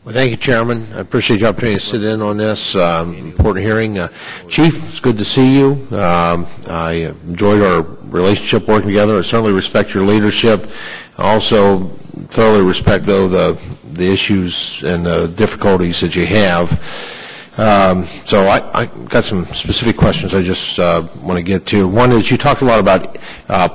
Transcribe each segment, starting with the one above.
Well, thank you, Chairman. I appreciate the opportunity to sit in on this important hearing. Chief, it's good to see you. I enjoyed our relationship working together. I certainly respect your leadership. I also thoroughly respect, though, the issues and the difficulties that you have. So I got some specific questions I just want to get to. One is you talked a lot about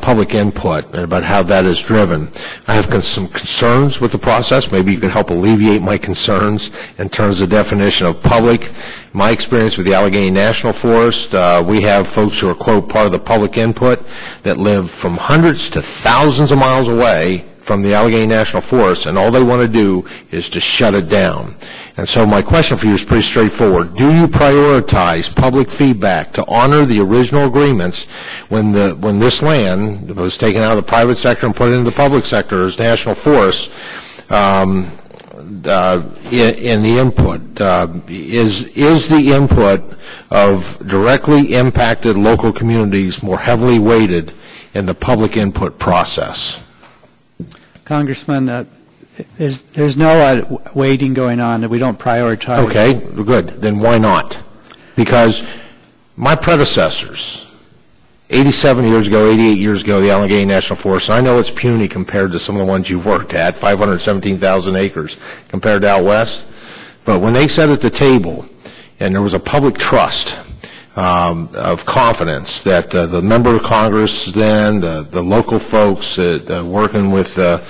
public input and about how that is driven. I have some concerns with the process. Maybe you could help alleviate my concerns in terms of definition of public. My experience with the Allegheny National Forest, we have folks who are, quote, part of the public input that live from hundreds to thousands of miles away from the Allegheny National Forest, and all they want to do is to shut it down. And so my question for you is pretty straightforward. Do you prioritize public feedback to honor the original agreements when this land was taken out of the private sector and put into the public sector as national forests in the input? Is the input of directly impacted local communities more heavily weighted in the public input process? Congressman, there's no weighting going on that we don't prioritize. Okay, good. Then why not? Because my predecessors, 87 years ago, 88 years ago, the Allegheny National Forest, and I know it's puny compared to some of the ones you've worked at, 517,000 acres compared to out west, but when they sat at the table and there was a public trust of confidence that the member of Congress then, the local folks working with, that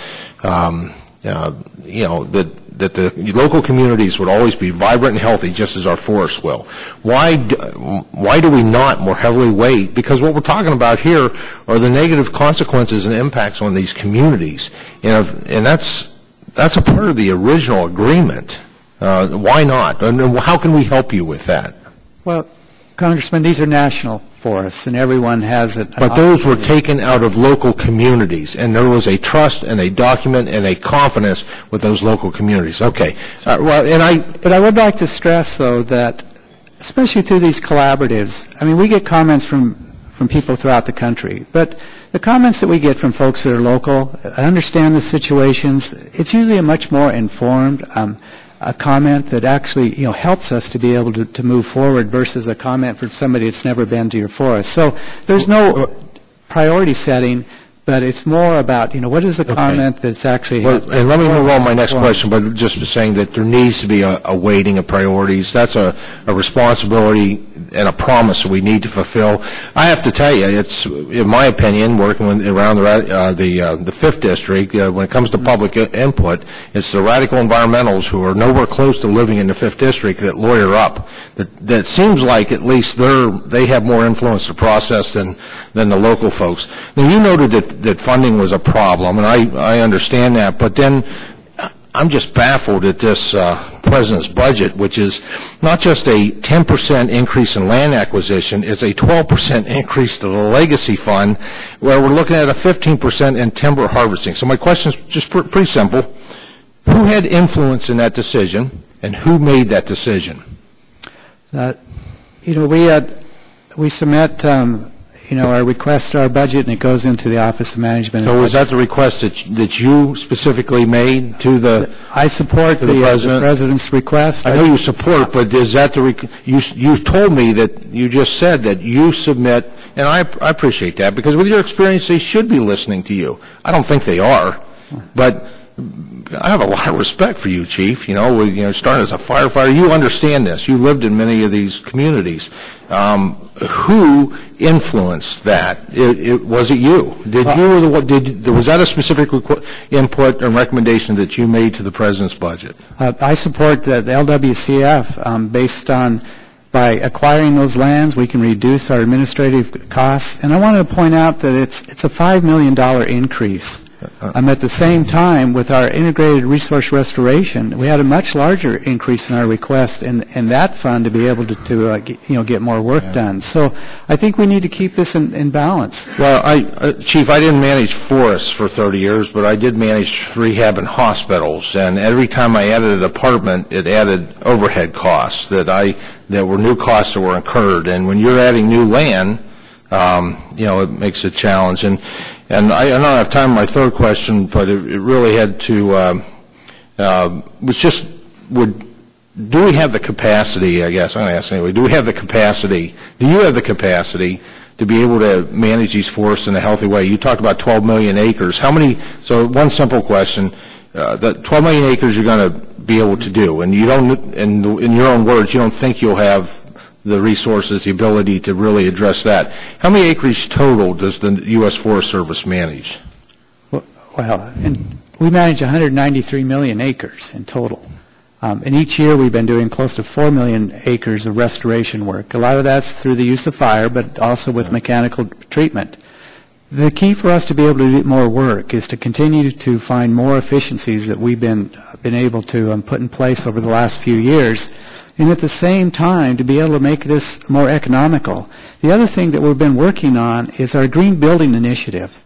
the local communities would always be vibrant and healthy, just as our forests will. Why do we not more heavily weight? Because what we're talking about here are the negative consequences and impacts on these communities, and that's a part of the original agreement. Why not? And how can we help you with that? Well, Congressman, these are national forests, and everyone has it. But those were taken out of local communities, and there was a trust and a document and a confidence with those local communities. Okay. But I would like to stress, though, that especially through these collaboratives, I mean, we get comments from people throughout the country, but the comments that we get from folks that are local, understand the situations, it's usually a much more informed a comment that actually helps us to be able to move forward versus a comment from somebody that's never been to your forest. So there's no priority setting, but it's more about what is the comment that's actually. Well, and let me move on to my next question, but just saying that there needs to be a weighting of priorities. That's a responsibility and a promise that we need to fulfill. I have to tell you, it's in my opinion, working around the 5th district, when it comes to public input, it's the radical environmentals who are nowhere close to living in the 5th district that lawyer up. That seems like at least they have more influence in the process than the local folks. Now you noted that funding was a problem, and I understand that, but then I'm just baffled at this President's budget, which is not just a 10% increase in land acquisition, it's a 12% increase to the legacy fund, where we're looking at a 15% in timber harvesting. So my question is just pretty simple. Who had influence in that decision, and who made that decision? We submit our request to our budget, and it goes into the Office of Management. So was that the request that you specifically made to the I support the President's request. I know you support, but is that you told me that you just said that you submit, and I appreciate that, because with your experience, they should be listening to you. I don't think they are, but I have a lot of respect for you, Chief. Starting as a firefighter, you understand this. You lived in many of these communities. Who influenced that? Was it you? Was that a specific input and recommendation that you made to the President's budget? I support the LWCF based on by acquiring those lands, we can reduce our administrative costs. And I wanted to point out that it's a $5 million increase. At the same time, with our integrated resource restoration, we had a much larger increase in our request in that fund to be able to get more work done. So I think we need to keep this in balance. Well, Chief, I didn't manage forests for 30 years, but I did manage rehab and hospitals. And every time I added a department, it added overhead costs that were new costs that were incurred. And when you're adding new land, it makes a challenge. And I don't have time for my third question, but it really had to was just do we have the capacity, I guess, I'm going to ask anyway, do you have the capacity to be able to manage these forests in a healthy way? You talked about 12 million acres. How many, so one simple question, the 12 million acres you're going to be able to do, and you don't, in your own words, you don't think you'll have the resources, the ability to really address that. How many acres total does the U.S. Forest Service manage? Well, and we manage 193 million acres in total. And each year we've been doing close to 4 million acres of restoration work. A lot of that's through the use of fire, but also with mechanical treatment. The key for us to be able to do more work is to continue to find more efficiencies that we've been able to put in place over the last few years, and at the same time to be able to make this more economical. The other thing that we've been working on is our green building initiative.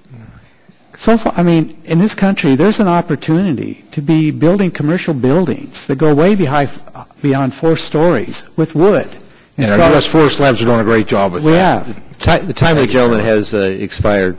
So far, I mean, in this country, there's an opportunity to be building commercial buildings that go way beyond 4 stories with wood. And our U.S. Forest Labs are doing a great job with that. We have. The time of the gentleman has expired.